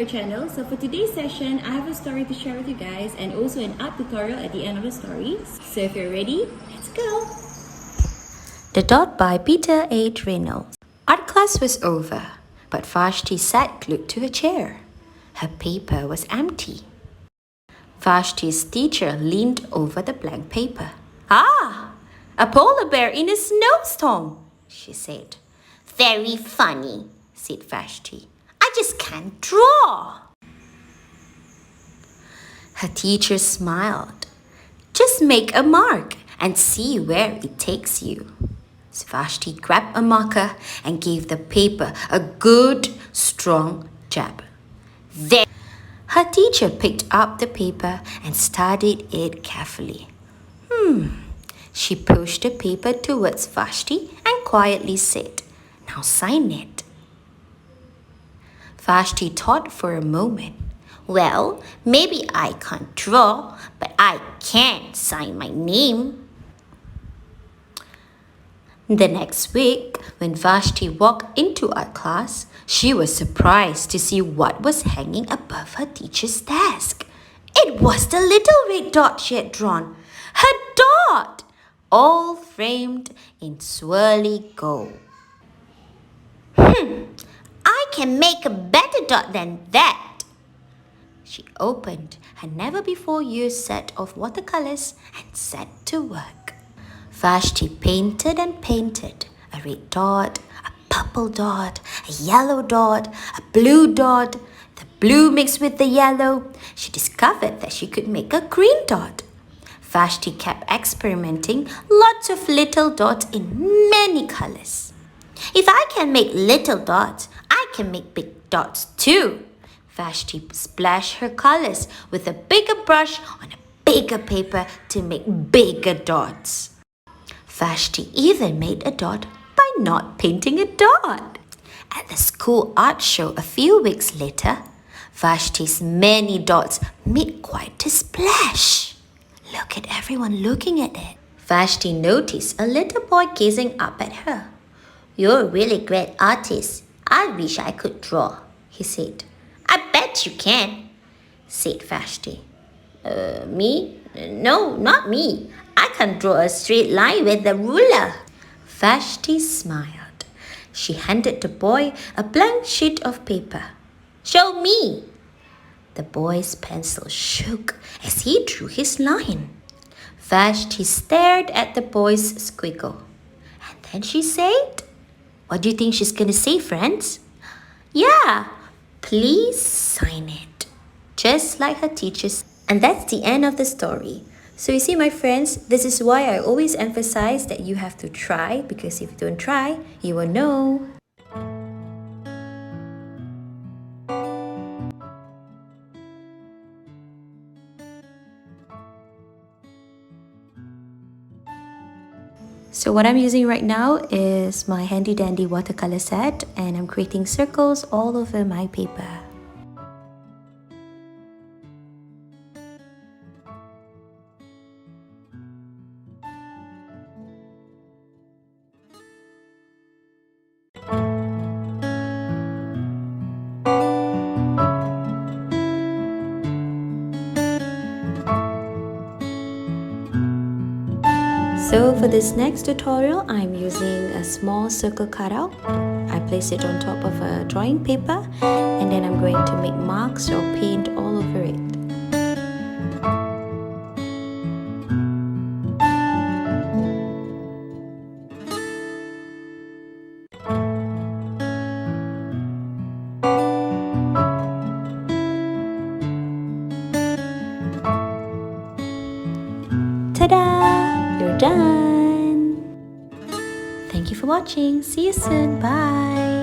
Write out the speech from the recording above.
to our channel. So for today's session, I have a story to share with you guys and also an art tutorial at the end of the story. So if you're ready, let's go! The Dot by Peter H.Reynolds. Art class was over, but Vashti sat glued to a chair. Her paper was empty. Vashti's teacher leaned over the blank paper. "Ah, a polar bear in a snowstorm," she said. "Very funny," said Vashti. "I just can't draw." Her teacher smiled. "Just make a mark and see where it takes you." So Vashti grabbed a marker and gave the paper a good, strong jab. There. Her teacher picked up the paper and studied it carefully. She pushed the paper towards Vashti and quietly said, "Now sign it." Vashti thought for a moment. Well, maybe I can't draw, but I can sign my name. The next week, when Vashti walked into art class, she was surprised to see what was hanging above her teacher's desk. It was the little red dot she had drawn. Her dot! All framed in swirly gold. I can make a better dot than that. She opened her never-before-used set of watercolors and set to work. Vashti painted and painted. A red dot, a purple dot, a yellow dot, a blue dot. The blue mixed with the yellow. She discovered that she could make a green dot. Vashti kept experimenting, lots of little dots in many colors. If I can make little dots, I can make big dots too. Vashti splashed her colors with a bigger brush on a bigger paper to make bigger dots. Vashti even made a dot by not painting a dot. At the school art show a few weeks later, Vashti's many dots made quite a splash. Look at everyone looking at it. Vashti noticed a little boy gazing up at her. "You're a really great artist. I wish I could draw," he said. "I bet you can," said Vashti. Me? No, not me. I can't draw a straight line with a ruler." Vashti smiled. She handed the boy a blank sheet of paper. "Show me." The boy's pencil shook as he drew his line. Vashti stared at the boy's squiggle. And then she said, "What do you think she's going to say, friends?" "Yeah, please sign it." Just like her teachers. And that's the end of the story. So you see, my friends, this is why I always emphasize that you have to try, because if you don't try, you won't know. So what I'm using right now is my handy dandy watercolor set, and I'm creating circles all over my paper. So for this next tutorial, I'm using a small circle cutout. I place it on top of a drawing paper, and then I'm going to make marks or paint all over it. Ta-da! You're done! Thank you for watching. See you soon. Bye!